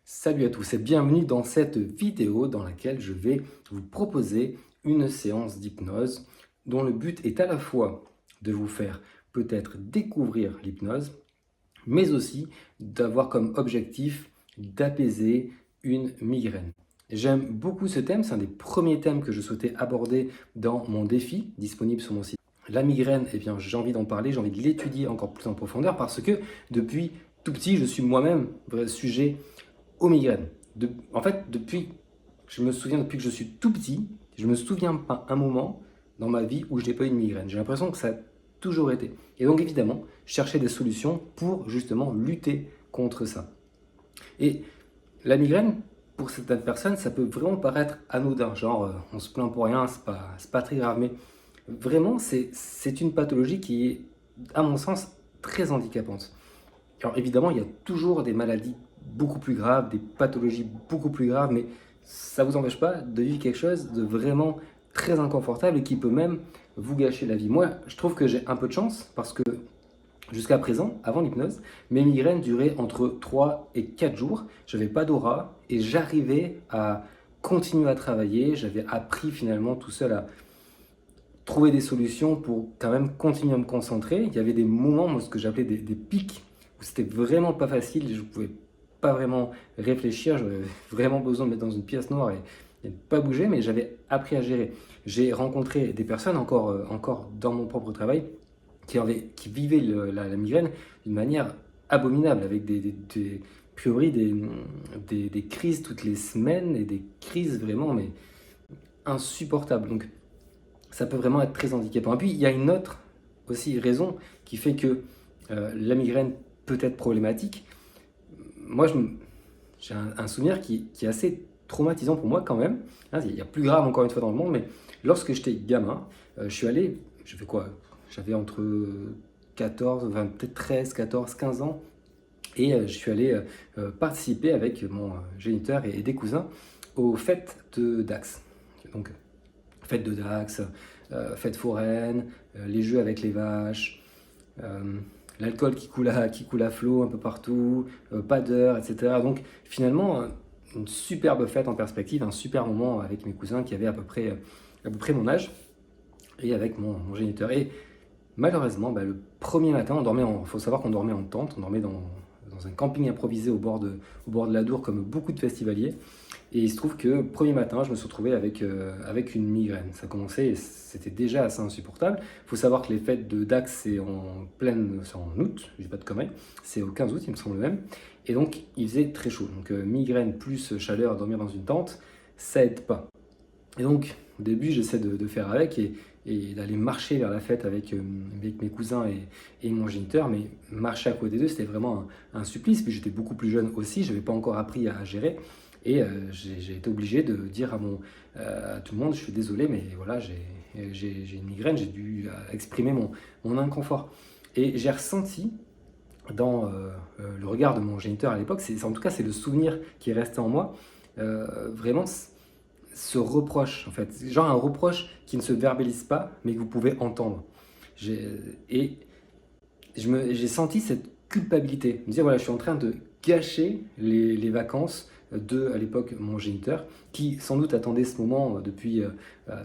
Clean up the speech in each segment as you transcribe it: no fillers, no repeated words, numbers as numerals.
Salut à tous et bienvenue dans cette vidéo dans laquelle je vais vous proposer une séance d'hypnose dont le but est à la fois de vous faire peut-être découvrir l'hypnose, mais aussi d'avoir comme objectif d'apaiser une migraine. J'aime beaucoup ce thème, c'est un des premiers thèmes que je souhaitais aborder dans mon défi disponible sur mon site. La migraine, eh bien, j'ai envie d'en parler, j'ai envie de l'étudier encore plus en profondeur parce que depuis tout petit, je suis moi-même sujet aux migraines. En fait, je me souviens depuis que je suis tout petit, je me souviens pas un moment dans ma vie où je n'ai pas eu une migraine. J'ai l'impression que ça a toujours été. Et donc évidemment, je cherchais des solutions pour justement lutter contre ça. Et la migraine, pour certaines personnes, ça peut vraiment paraître anodin, genre on se plaint pour rien, c'est pas très grave, mais vraiment c'est une pathologie qui est, à mon sens, très handicapante. Alors évidemment, il y a toujours des maladies beaucoup plus graves, des pathologies beaucoup plus graves, mais ça ne vous empêche pas de vivre quelque chose de vraiment très inconfortable et qui peut même vous gâcher la vie. Moi, je trouve que j'ai un peu de chance parce que jusqu'à présent, avant l'hypnose, mes migraines duraient entre 3 et 4 jours. Je n'avais pas d'aura et j'arrivais à continuer à travailler. J'avais appris finalement tout seul à trouver des solutions pour quand même continuer à me concentrer. Il y avait des moments, moi, ce que j'appelais des pics, où c'était vraiment pas facile, je ne pouvais pas vraiment réfléchir, j'avais vraiment besoin de me mettre dans une pièce noire et de ne pas bouger, mais j'avais appris à gérer. J'ai rencontré des personnes, encore dans mon propre travail, qui vivaient la migraine d'une manière abominable, avec a priori des crises toutes les semaines et des crises vraiment mais insupportables. Donc ça peut vraiment être très handicapant. Et puis, il y a une autre aussi raison qui fait que la migraine peut être problématique. Moi, j'ai un souvenir qui est assez traumatisant pour moi quand même. Hein, il y a plus grave encore une fois dans le monde, mais lorsque j'étais gamin, je suis allé, je fais quoi? J'avais entre 14, enfin, peut-être 13, 14, 15 ans, et je suis allé participer avec mon géniteur et des cousins aux fêtes de Dax. Donc, fête de Dax, fête foraine, les jeux avec les vaches, euh, l'alcool qui coule à flot un peu partout, pas d'heure, etc. Donc finalement, une superbe fête en perspective, un super moment avec mes cousins qui avaient à peu près mon âge et avec mon géniteur. Et malheureusement, le premier matin, il faut savoir qu'on dormait en tente, on dormait dans un camping improvisé au bord de l'Adour comme beaucoup de festivaliers. Et il se trouve que premier matin, je me suis retrouvé avec une migraine. Ça commençait et c'était déjà assez insupportable. Il faut savoir que les fêtes de Dax, c'est en août, je dis pas de conneries, c'est au 15 août, il me semble même. Et donc, il faisait très chaud. Donc, migraine plus chaleur, dormir dans une tente, ça aide pas. Et donc, au début, j'essaie de faire avec et d'aller marcher vers la fête avec mes cousins et mon géniteur. Mais marcher à côté d'eux, c'était vraiment un supplice. Puis j'étais beaucoup plus jeune aussi, je n'avais pas encore appris à gérer. Et j'ai été obligé de dire à tout le monde, je suis désolé, mais voilà, j'ai une migraine, j'ai dû exprimer mon inconfort. Et j'ai ressenti dans le regard de mon géniteur à l'époque, en tout cas c'est le souvenir qui est resté en moi, vraiment ce reproche, en fait, genre un reproche qui ne se verbalise pas, mais que vous pouvez entendre. Et j'ai senti cette culpabilité. Je me disais, voilà, je suis en train de gâcher les vacances de, à l'époque, mon géniteur, qui sans doute attendait ce moment depuis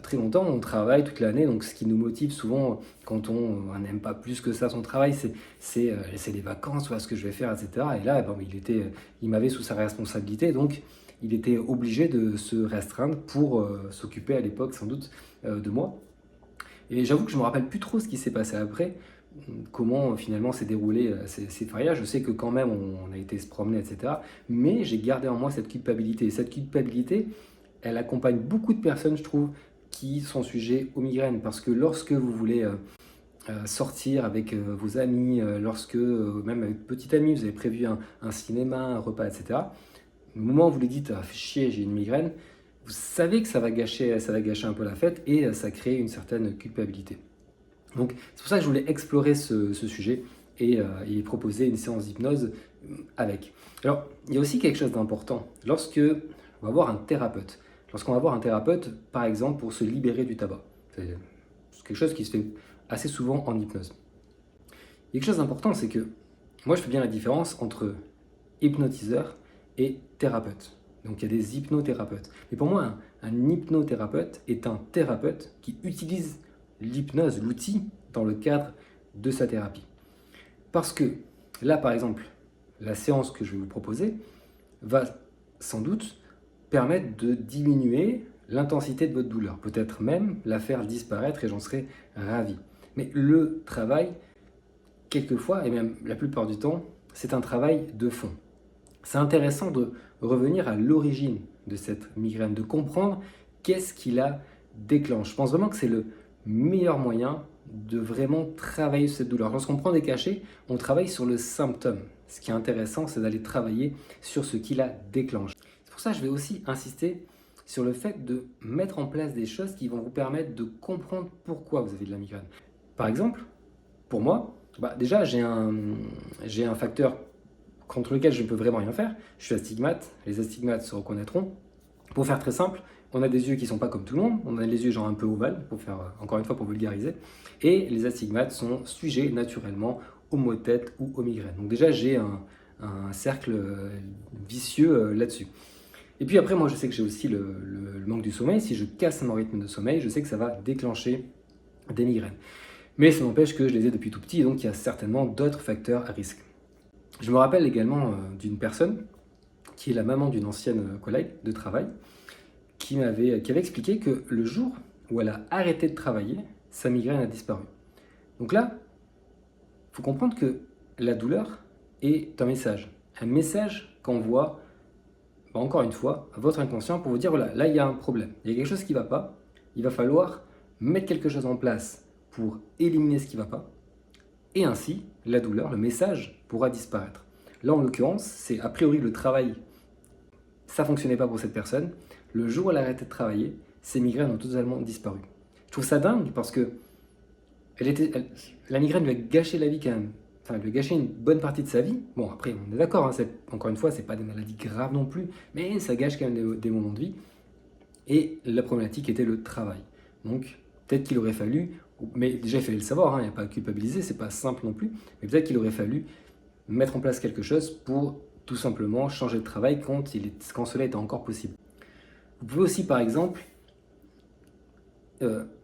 très longtemps. On travaille toute l'année, donc ce qui nous motive souvent quand on n'aime pas plus que ça son travail, c'est les vacances, voilà ce que je vais faire, etc. Et là, bon, il m'avait sous sa responsabilité, donc il était obligé de se restreindre pour s'occuper à l'époque sans doute de moi. Et j'avoue que je me rappelle plus trop ce qui s'est passé après, comment finalement s'est déroulé ces fériages. Je sais que quand même on a été se promener, etc. Mais j'ai gardé en moi cette culpabilité. Et cette culpabilité, elle accompagne beaucoup de personnes, je trouve, qui sont sujets aux migraines. Parce que lorsque vous voulez sortir avec vos amis, même avec petite amie, vous avez prévu un cinéma, un repas, etc. Au moment où vous lui dites ah, fais chier, j'ai une migraine, vous savez que ça va gâcher un peu la fête et ça crée une certaine culpabilité. Donc c'est pour ça que je voulais explorer ce sujet et proposer une séance d'hypnose avec. Alors il y a aussi quelque chose d'important. On va voir un thérapeute, lorsqu'on va voir un thérapeute, par exemple, pour se libérer du tabac, c'est quelque chose qui se fait assez souvent en hypnose. Il y a quelque chose d'important, c'est que moi je fais bien la différence entre hypnotiseur et thérapeute. Donc il y a des hypnothérapeutes. Mais pour moi, un hypnothérapeute est un thérapeute qui utilise l'hypnose, l'outil, dans le cadre de sa thérapie. Parce que là, par exemple, la séance que je vais vous proposer va sans doute permettre de diminuer l'intensité de votre douleur, peut-être même la faire disparaître et j'en serais ravi. Mais le travail, quelquefois, et même la plupart du temps, c'est un travail de fond. C'est intéressant de revenir à l'origine de cette migraine, de comprendre qu'est-ce qui la déclenche. Je pense vraiment que c'est le meilleur moyen de vraiment travailler sur cette douleur. Lorsqu'on prend des cachets, on travaille sur le symptôme. Ce qui est intéressant, c'est d'aller travailler sur ce qui la déclenche. C'est pour ça que je vais aussi insister sur le fait de mettre en place des choses qui vont vous permettre de comprendre pourquoi vous avez de la migraine. Par exemple, pour moi, déjà j'ai un facteur contre lequel je ne peux vraiment rien faire. Je suis astigmate, les astigmates se reconnaîtront. Pour faire très simple, on a des yeux qui ne sont pas comme tout le monde, on a les yeux genre un peu ovales, pour faire, encore une fois, pour vulgariser, et les astigmates sont sujets naturellement aux maux de tête ou aux migraines. Donc déjà, j'ai un cercle vicieux là-dessus. Et puis après, moi, je sais que j'ai aussi le manque du sommeil. Si je casse mon rythme de sommeil, je sais que ça va déclencher des migraines. Mais ça n'empêche que je les ai depuis tout petit, donc il y a certainement d'autres facteurs à risque. Je me rappelle également d'une personne qui est la maman d'une ancienne collègue de travail qui avait expliqué que le jour où elle a arrêté de travailler, sa migraine a disparu. Donc là, il faut comprendre que la douleur est un message qu'envoie, encore une fois, votre inconscient pour vous dire, voilà, là il y a un problème, il y a quelque chose qui ne va pas, il va falloir mettre quelque chose en place pour éliminer ce qui ne va pas, et ainsi, la douleur, le message pourra disparaître. Là, en l'occurrence, c'est a priori le travail, ça ne fonctionnait pas pour cette personne. Le jour où elle a arrêté de travailler, ses migraines ont totalement disparu. Je trouve ça dingue parce que la migraine lui a gâché la vie quand même. Enfin, lui a gâché une bonne partie de sa vie. Bon, après, on est d'accord, encore une fois, ce n'est pas des maladies graves non plus, mais ça gâche quand même des moments de vie. Et la problématique était le travail. Donc, peut-être qu'il aurait fallu, mais déjà il fallait le savoir, il n'y a pas à culpabiliser, c'est pas simple non plus, mais peut-être qu'il aurait fallu mettre en place quelque chose pour tout simplement changer de travail quand cela était encore possible. Vous pouvez aussi par exemple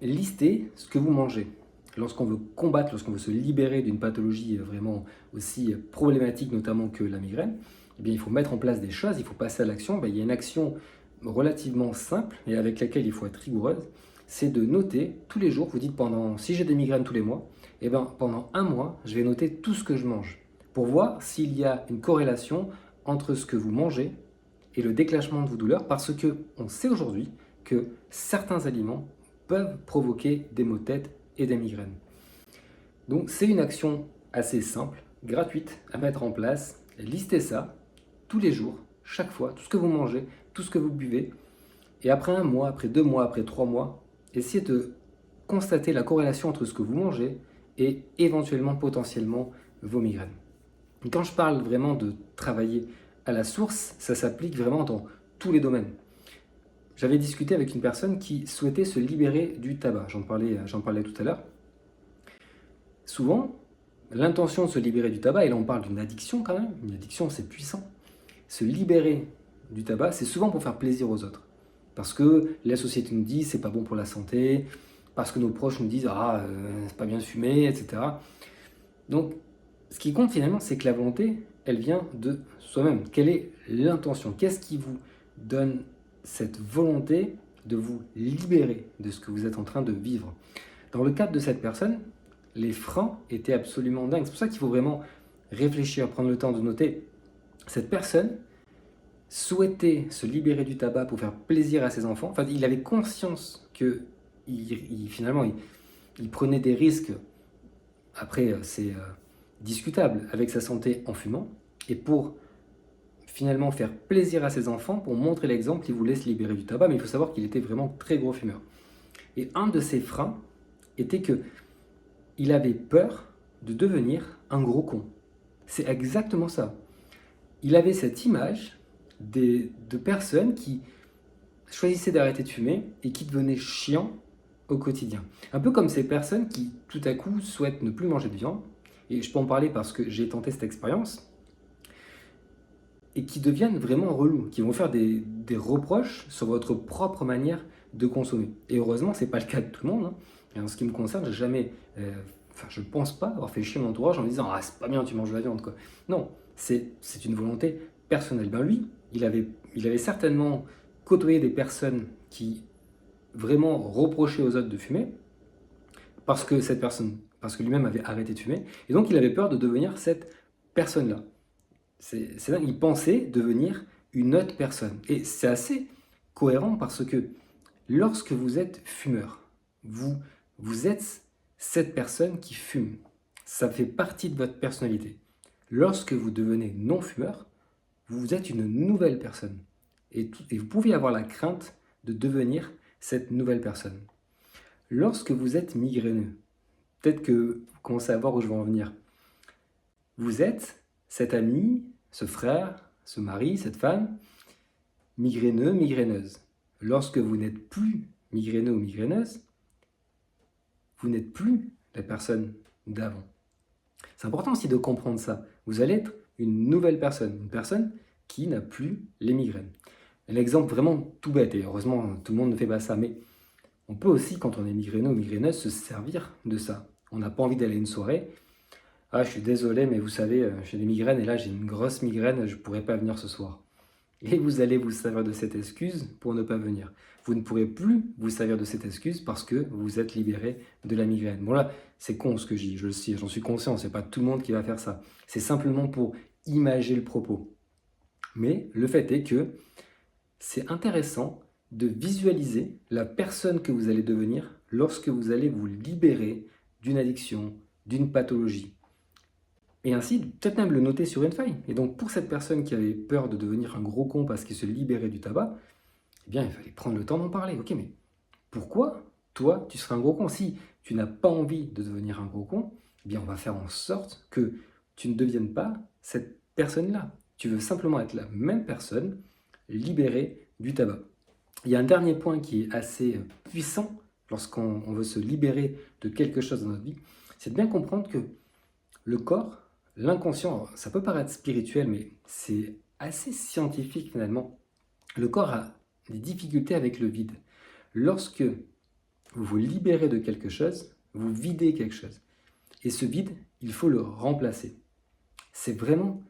lister ce que vous mangez. Lorsqu'on veut combattre, lorsqu'on veut se libérer d'une pathologie vraiment aussi problématique notamment que la migraine, eh bien, il faut mettre en place des choses, il faut passer à l'action. Il y a une action relativement simple et avec laquelle il faut être rigoureuse, c'est de noter tous les jours, vous dites si j'ai des migraines tous les mois, eh bien, pendant un mois, je vais noter tout ce que je mange pour voir s'il y a une corrélation entre ce que vous mangez et le déclenchement de vos douleurs, parce qu'on sait aujourd'hui que certains aliments peuvent provoquer des maux de tête et des migraines. Donc c'est une action assez simple, gratuite à mettre en place. Listez ça tous les jours, chaque fois, tout ce que vous mangez, tout ce que vous buvez. Et après un mois, après 2 mois, après 3 mois, essayez de constater la corrélation entre ce que vous mangez et éventuellement, potentiellement, vos migraines. Et quand je parle vraiment de travailler à la source, ça s'applique vraiment dans tous les domaines. J'avais discuté avec une personne qui souhaitait se libérer du tabac. J'en parlais tout à l'heure. Souvent, l'intention de se libérer du tabac, et là on parle d'une addiction quand même, une addiction c'est puissant. Se libérer du tabac, c'est souvent pour faire plaisir aux autres. Parce que la société nous dit c'est pas bon pour la santé, parce que nos proches nous disent c'est pas bien de fumer, etc. Donc, ce qui compte finalement, c'est que la volonté, elle vient de soi-même. Quelle est l'intention? Qu'est-ce qui vous donne cette volonté de vous libérer de ce que vous êtes en train de vivre? Dans le cadre de cette personne, les freins étaient absolument dingues. C'est pour ça qu'il faut vraiment réfléchir, prendre le temps de noter. Cette personne souhaitait se libérer du tabac pour faire plaisir à ses enfants. Enfin, il avait conscience que finalement, il prenait des risques. Après, c'est discutable avec sa santé en fumant. Et pour finalement faire plaisir à ses enfants, pour montrer l'exemple, il voulait se libérer du tabac. Mais il faut savoir qu'il était vraiment très gros fumeur. Et un de ses freins était que il avait peur de devenir un gros con. C'est exactement ça. Il avait cette image de personnes qui choisissaient d'arrêter de fumer et qui devenaient chiants au quotidien. Un peu comme ces personnes qui, tout à coup, souhaitent ne plus manger de viande. Et je peux en parler parce que j'ai tenté cette expérience. et qui deviennent vraiment relous, qui vont faire des reproches sur votre propre manière de consommer. Et heureusement, ce n'est pas le cas de tout le monde, hein. Et en ce qui me concerne, j'ai jamais, je pense pas avoir fait chier mon entourage en me disant ah c'est pas bien, tu manges de la viande quoi. Non, c'est une volonté personnelle. Ben lui, il avait certainement côtoyé des personnes qui vraiment reprochaient aux autres de fumer parce que lui-même avait arrêté de fumer, et donc il avait peur de devenir cette personne-là. C'est dingue, il pensait devenir une autre personne. Et c'est assez cohérent parce que lorsque vous êtes fumeur, vous êtes cette personne qui fume. Ça fait partie de votre personnalité. Lorsque vous devenez non-fumeur, vous êtes une nouvelle personne. Et vous pouvez avoir la crainte de devenir cette nouvelle personne. Lorsque vous êtes migraineux, peut-être que vous commencez à voir où je veux en venir. Vous êtes cet ami, ce frère, ce mari, cette femme, migraineux, migraineuse. Lorsque vous n'êtes plus migraineux ou migraineuse, vous n'êtes plus la personne d'avant. C'est important aussi de comprendre ça. Vous allez être une nouvelle personne, une personne qui n'a plus les migraines. Un exemple vraiment tout bête, et heureusement tout le monde ne fait pas ça, mais on peut aussi, quand on est migraineux ou migraineuse, se servir de ça. On n'a pas envie d'aller à une soirée. Ah, je suis désolé, mais vous savez, j'ai des migraines et là j'ai une grosse migraine, je ne pourrai pas venir ce soir. Et vous allez vous servir de cette excuse pour ne pas venir. Vous ne pourrez plus vous servir de cette excuse parce que vous êtes libéré de la migraine. Bon là, c'est con ce que je dis, je le sais, j'en suis conscient, c'est pas tout le monde qui va faire ça. C'est simplement pour imager le propos. Mais le fait est que c'est intéressant de visualiser la personne que vous allez devenir lorsque vous allez vous libérer d'une addiction, d'une pathologie. Et ainsi, peut-être même le noter sur une feuille. Et donc, pour cette personne qui avait peur de devenir un gros con parce qu'il se libérait du tabac, eh bien, il fallait prendre le temps d'en parler. Ok, mais pourquoi, toi, tu serais un gros con? Si tu n'as pas envie de devenir un gros con, eh bien, on va faire en sorte que tu ne deviennes pas cette personne-là. Tu veux simplement être la même personne, libérée du tabac. Il y a un dernier point qui est assez puissant lorsqu'on veut se libérer de quelque chose dans notre vie, c'est de bien comprendre que le corps, l'inconscient, ça peut paraître spirituel, mais c'est assez scientifique finalement. Le corps a des difficultés avec le vide. Lorsque vous vous libérez de quelque chose, vous videz quelque chose. Et ce vide, il faut le remplacer. C'est vraiment...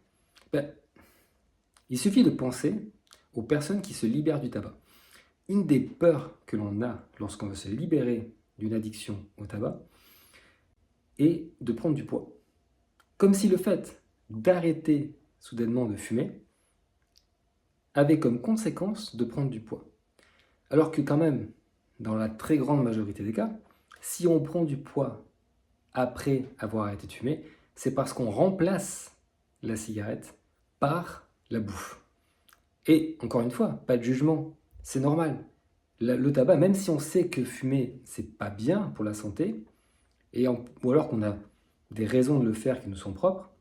il suffit de penser aux personnes qui se libèrent du tabac. Une des peurs que l'on a lorsqu'on veut se libérer d'une addiction au tabac est de prendre du poids. Comme si le fait d'arrêter soudainement de fumer avait comme conséquence de prendre du poids. Alors que quand même, dans la très grande majorité des cas, si on prend du poids après avoir arrêté de fumer, c'est parce qu'on remplace la cigarette par la bouffe. Et encore une fois, pas de jugement, c'est normal. Le tabac, même si on sait que fumer, c'est pas bien pour la santé, ou alors qu'on a des raisons de le faire qui nous sont propres,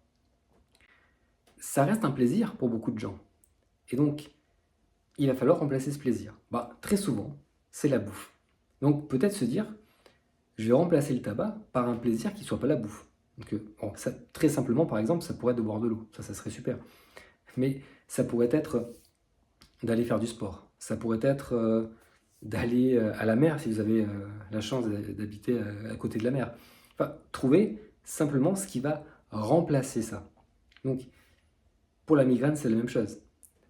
ça reste un plaisir pour beaucoup de gens. Et donc, il va falloir remplacer ce plaisir. Très souvent, c'est la bouffe. Donc peut-être se dire, je vais remplacer le tabac par un plaisir qui ne soit pas la bouffe. Donc, très simplement, par exemple, ça pourrait être de boire de l'eau. Ça serait super. Mais ça pourrait être d'aller faire du sport. Ça pourrait être d'aller à la mer si vous avez la chance d'habiter à côté de la mer. Enfin, trouver simplement ce qui va remplacer ça. Donc, pour la migraine, c'est la même chose.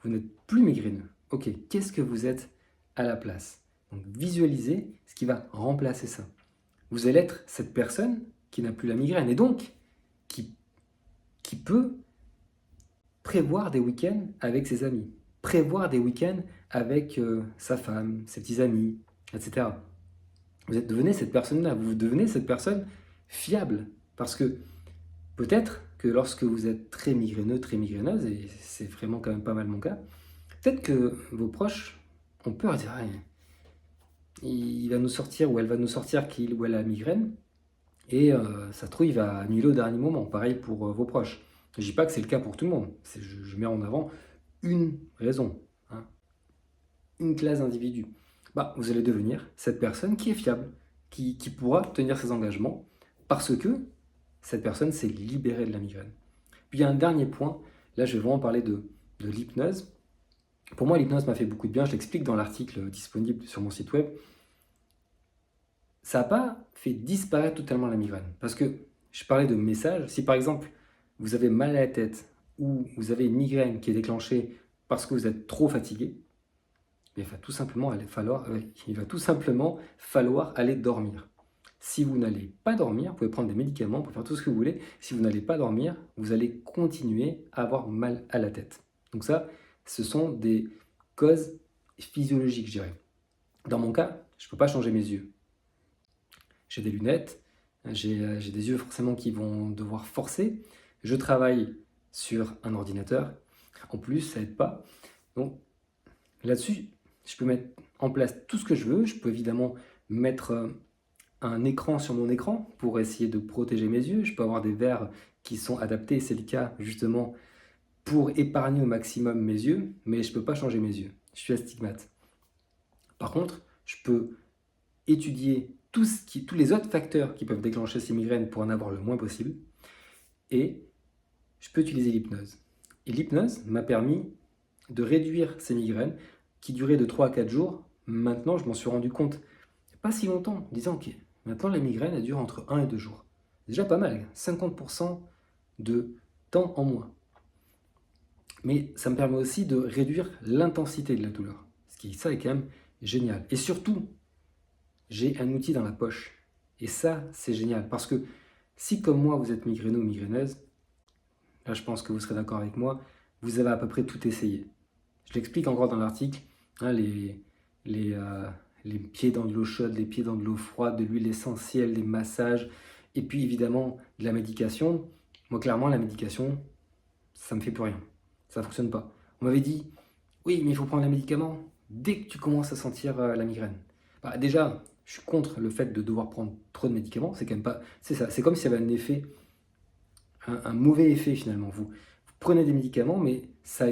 Vous n'êtes plus migraineux. Ok, qu'est-ce que vous êtes à la place? Donc, visualisez ce qui va remplacer ça. Vous allez être cette personne qui n'a plus la migraine et donc qui peut prévoir des week-ends avec ses amis, prévoir des week-ends avec sa femme, ses petits amis, etc. Devenez cette personne-là, vous devenez cette personne fiable. Parce que peut-être que lorsque vous êtes très migraineux, très migraineuse, et c'est vraiment quand même pas mal mon cas, peut-être que vos proches ont peur de dire ah, il va nous sortir ou elle va nous sortir qu'il ou elle a migraine, et ça se trouve, il va annuler au dernier moment. Pareil pour vos proches. Je ne dis pas que c'est le cas pour tout le monde. Je mets en avant une raison, hein, une classe d'individus. Vous allez devenir cette personne qui est fiable, qui pourra tenir ses engagements, parce que cette personne s'est libérée de la migraine. Puis il y a un dernier point, là je vais vraiment parler de de l'hypnose. Pour moi, l'hypnose m'a fait beaucoup de bien, je l'explique dans l'article disponible sur mon site web. Ça n'a pas fait disparaître totalement la migraine. Parce que je parlais de message. Si par exemple, vous avez mal à la tête ou vous avez une migraine qui est déclenchée parce que vous êtes trop fatigué, il va tout simplement falloir aller dormir. Si vous n'allez pas dormir, vous pouvez prendre des médicaments pour faire tout ce que vous voulez. Si vous n'allez pas dormir, vous allez continuer à avoir mal à la tête. Donc ça, ce sont des causes physiologiques, je dirais. Dans mon cas, je ne peux pas changer mes yeux. J'ai des lunettes, j'ai des yeux forcément qui vont devoir forcer. Je travaille sur un ordinateur. En plus, ça n'aide pas. Donc là-dessus, je peux mettre en place tout ce que je veux. Je peux évidemment mettre un écran sur mon écran pour essayer de protéger mes yeux. Je peux avoir des verres qui sont adaptés. C'est le cas justement pour épargner au maximum mes yeux. Mais je ne peux pas changer mes yeux. Je suis astigmate. Par contre, je peux étudier tous les autres facteurs qui peuvent déclencher ces migraines pour en avoir le moins possible. Et je peux utiliser l'hypnose. Et l'hypnose m'a permis de réduire ces migraines qui duraient de 3 à 4 jours. Maintenant, je m'en suis rendu compte pas si longtemps, en disant ok, maintenant la migraine elle dure entre 1 et 2 jours. C'est déjà pas mal, 50% de temps en moins. Mais ça me permet aussi de réduire l'intensité de la douleur. Ce qui ça est quand même génial. Et surtout, j'ai un outil dans la poche. Et ça, c'est génial. Parce que si, comme moi, vous êtes migraineux ou migraineuse, là, je pense que vous serez d'accord avec moi, vous avez à peu près tout essayé. Je l'explique encore dans l'article, hein, les pieds dans de l'eau chaude, les pieds dans de l'eau froide, de l'huile essentielle, des massages, et puis évidemment de la médication. Moi, clairement, la médication, ça ne me fait plus rien. Ça ne fonctionne pas. On m'avait dit, oui, mais il faut prendre un médicament dès que tu commences à sentir la migraine. Bah, déjà, je suis contre le fait de devoir prendre trop de médicaments. C'est quand même pas. C'est ça. C'est comme s'il y avait un effet, un mauvais effet finalement. Vous prenez des médicaments, mais ça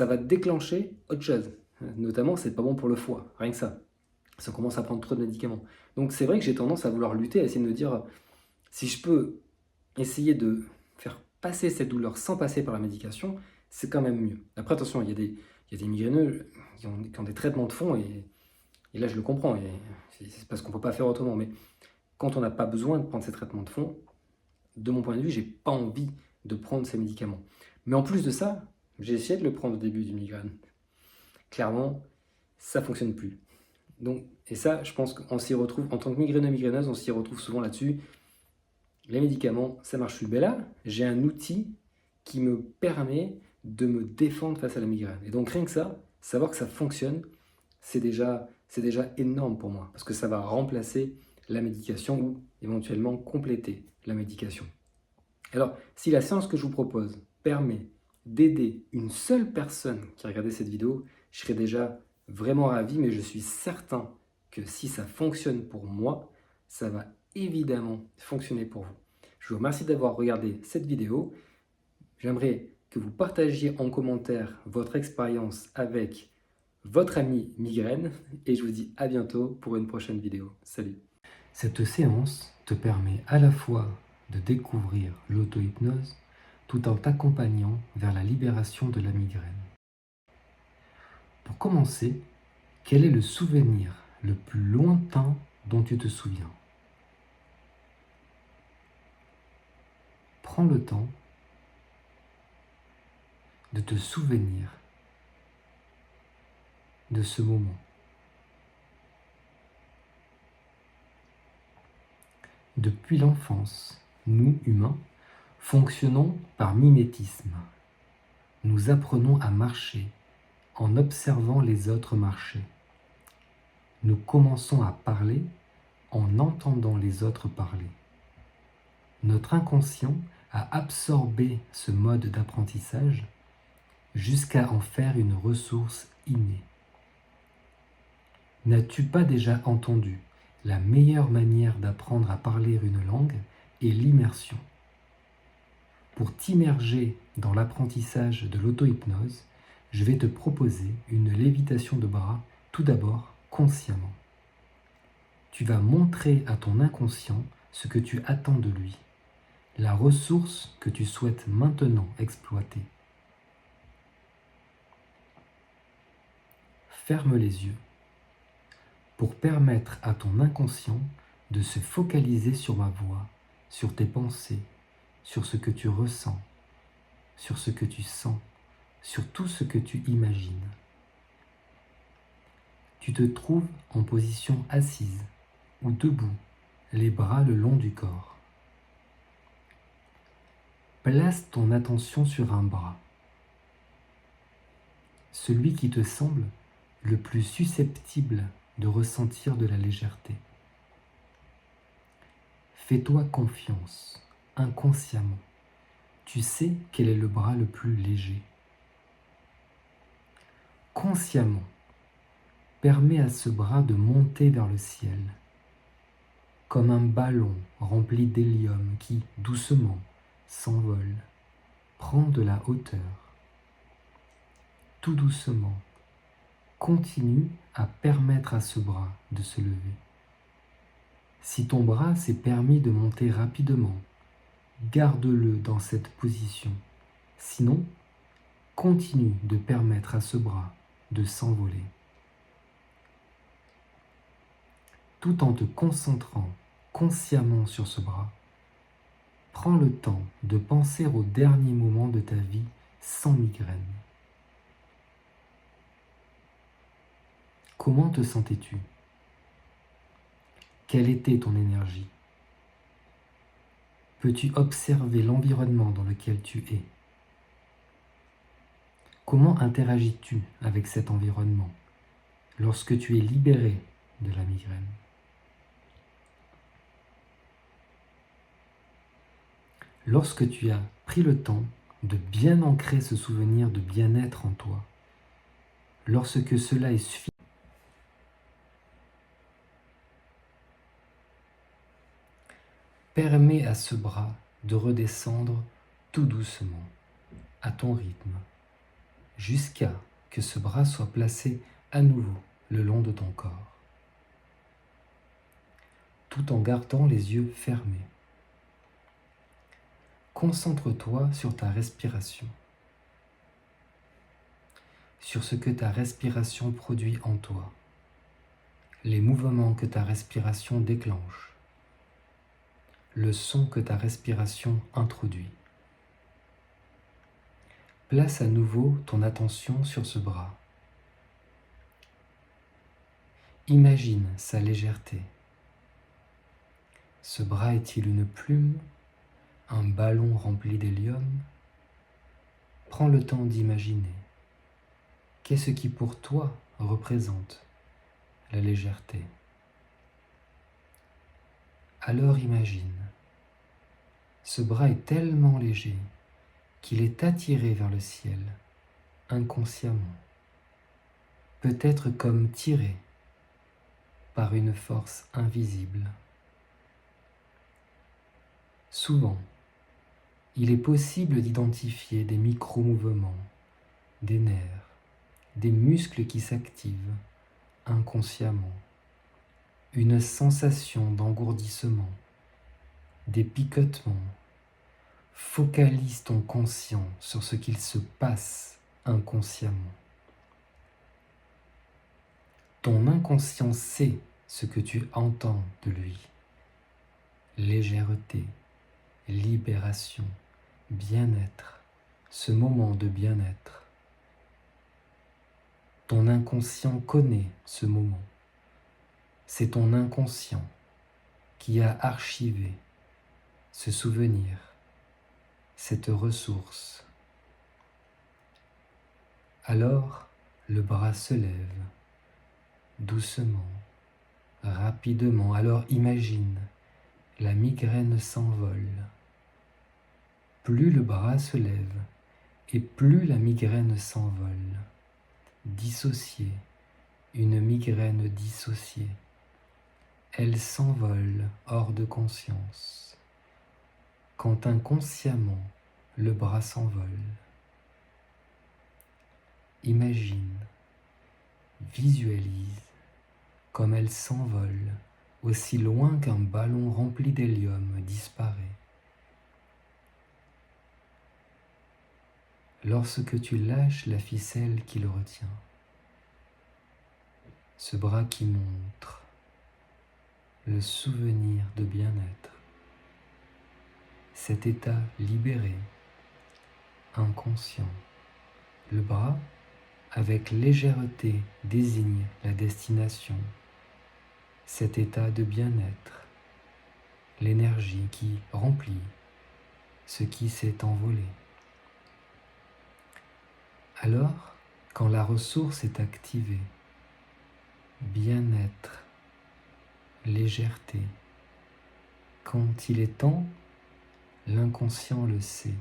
va déclencher autre chose. Notamment, c'est pas bon pour le foie. Rien que ça. Si on commence à prendre trop de médicaments. Donc c'est vrai que j'ai tendance à vouloir lutter, à essayer de me dire si je peux essayer de faire passer cette douleur sans passer par la médication, c'est quand même mieux. Après, attention, il y a des migraineux qui ont des traitements de fond et là, je le comprends, et c'est parce qu'on ne peut pas faire autrement. Mais quand on n'a pas besoin de prendre ces traitements de fond, de mon point de vue, j'ai pas envie de prendre ces médicaments. Mais en plus de ça, j'ai essayé de le prendre au début du migraine. Clairement, ça ne fonctionne plus. Donc, et ça, je pense qu'on s'y retrouve, en tant que migraineux, migraineuse, on s'y retrouve souvent là-dessus. Les médicaments, ça marche plus. Mais là, j'ai un outil qui me permet de me défendre face à la migraine. Et donc, rien que ça, savoir que ça fonctionne, c'est déjà énorme pour moi, parce que ça va remplacer la médication ou éventuellement compléter la médication. Alors, si la séance que je vous propose permet d'aider une seule personne qui a regardé cette vidéo, je serais déjà vraiment ravi, mais je suis certain que si ça fonctionne pour moi, ça va évidemment fonctionner pour vous. Je vous remercie d'avoir regardé cette vidéo. J'aimerais que vous partagiez en commentaire votre expérience avec votre ami migraine et je vous dis à bientôt pour une prochaine vidéo. Salut. Cette séance te permet à la fois de découvrir l'auto-hypnose tout en t'accompagnant vers la libération de la migraine. Pour commencer, quel est le souvenir le plus lointain dont tu te souviens? Prends le temps de te souvenir de ce moment. Depuis l'enfance, nous, humains, fonctionnons par mimétisme. Nous apprenons à marcher en observant les autres marcher. Nous commençons à parler en entendant les autres parler. Notre inconscient a absorbé ce mode d'apprentissage jusqu'à en faire une ressource innée. N'as-tu pas déjà entendu la meilleure manière d'apprendre à parler une langue est l'immersion. Pour t'immerger dans l'apprentissage de l'auto-hypnose, je vais te proposer une lévitation de bras, tout d'abord consciemment. Tu vas montrer à ton inconscient ce que tu attends de lui, la ressource que tu souhaites maintenant exploiter. ferme les yeux pour permettre à ton inconscient de se focaliser sur ma voix, sur tes pensées, sur ce que tu ressens, sur ce que tu sens, sur tout ce que tu imagines. Tu te trouves en position assise ou debout, les bras le long du corps. Place ton attention sur un bras, celui qui te semble le plus susceptible de ressentir de la légèreté. Fais-toi confiance, inconsciemment. Tu sais quel est le bras le plus léger. Consciemment, permets à ce bras de monter vers le ciel, comme un ballon rempli d'hélium qui, doucement, s'envole, prend de la hauteur. Tout doucement, continue à permettre à ce bras de se lever. Si ton bras s'est permis de monter rapidement, garde-le dans cette position. Sinon, continue de permettre à ce bras de s'envoler. Tout en te concentrant consciemment sur ce bras, prends le temps de penser au dernier moment de ta vie sans migraine. Comment te sentais-tu? Quelle était ton énergie? Peux-tu observer l'environnement dans lequel tu es? Comment interagis-tu avec cet environnement lorsque tu es libéré de la migraine? Lorsque tu as pris le temps de bien ancrer ce souvenir de bien-être en toi, lorsque cela est suffisant, permets à ce bras de redescendre tout doucement, à ton rythme, jusqu'à que ce bras soit placé à nouveau le long de ton corps, tout en gardant les yeux fermés. Concentre-toi sur ta respiration, sur ce que ta respiration produit en toi, les mouvements que ta respiration déclenche, le son que ta respiration introduit. Place à nouveau ton attention sur ce bras. Imagine sa légèreté. Ce bras est-il une plume, un ballon rempli d'hélium? Prends le temps d'imaginer. Qu'est-ce qui pour toi représente la légèreté? Alors imagine, ce bras est tellement léger qu'il est attiré vers le ciel, inconsciemment, peut-être comme tiré par une force invisible. Souvent, il est possible d'identifier des micro-mouvements, des nerfs, des muscles qui s'activent inconsciemment, une sensation d'engourdissement, des picotements. Focalise ton conscient sur ce qu'il se passe inconsciemment. Ton inconscient sait ce que tu entends de lui. Légèreté, libération, bien-être, ce moment de bien-être. Ton inconscient connaît ce moment. C'est ton inconscient qui a archivé ce souvenir, cette ressource. Alors, le bras se lève, doucement, rapidement. Alors imagine, la migraine s'envole. Plus le bras se lève, et plus la migraine s'envole. Dissociée, une migraine dissociée. Elle s'envole hors de conscience. Quand inconsciemment, le bras s'envole. Imagine, visualise comme elle s'envole aussi loin qu'un ballon rempli d'hélium disparaît. Lorsque tu lâches la ficelle qui le retient, Ce bras qui montre le souvenir de bien-être, cet état libéré, inconscient. Le bras, avec légèreté, désigne la destination, cet état de bien-être, l'énergie qui remplit ce qui s'est envolé. Alors, quand la ressource est activée, bien-être, légèreté, quand il est temps, l'inconscient le sait.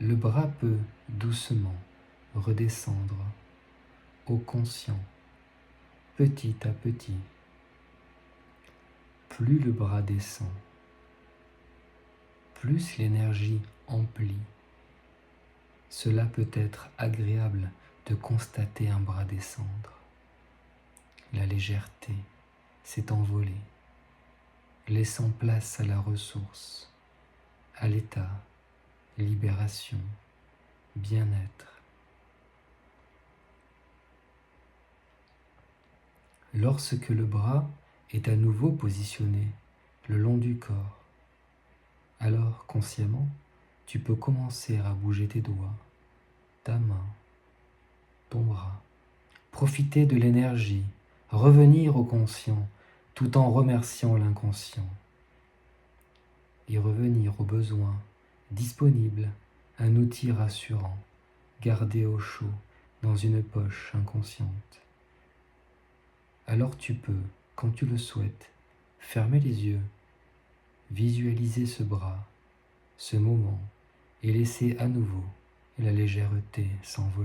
Le bras peut doucement redescendre au conscient, petit à petit. Plus le bras descend, plus l'énergie emplit. Cela peut être agréable de constater un bras descendre. La légèreté s'est envolée, laissant place à la ressource, à l'état, libération, bien-être. Lorsque le bras est à nouveau positionné le long du corps, alors consciemment, tu peux commencer à bouger tes doigts, ta main, ton bras. Profiter de l'énergie, revenir au conscient tout en remerciant l'inconscient. Y revenir au besoin, disponible, un outil rassurant, gardé au chaud dans une poche inconsciente. Alors tu peux, quand tu le souhaites, fermer les yeux, visualiser ce bras, ce moment, et laisser à nouveau la légèreté s'envoler.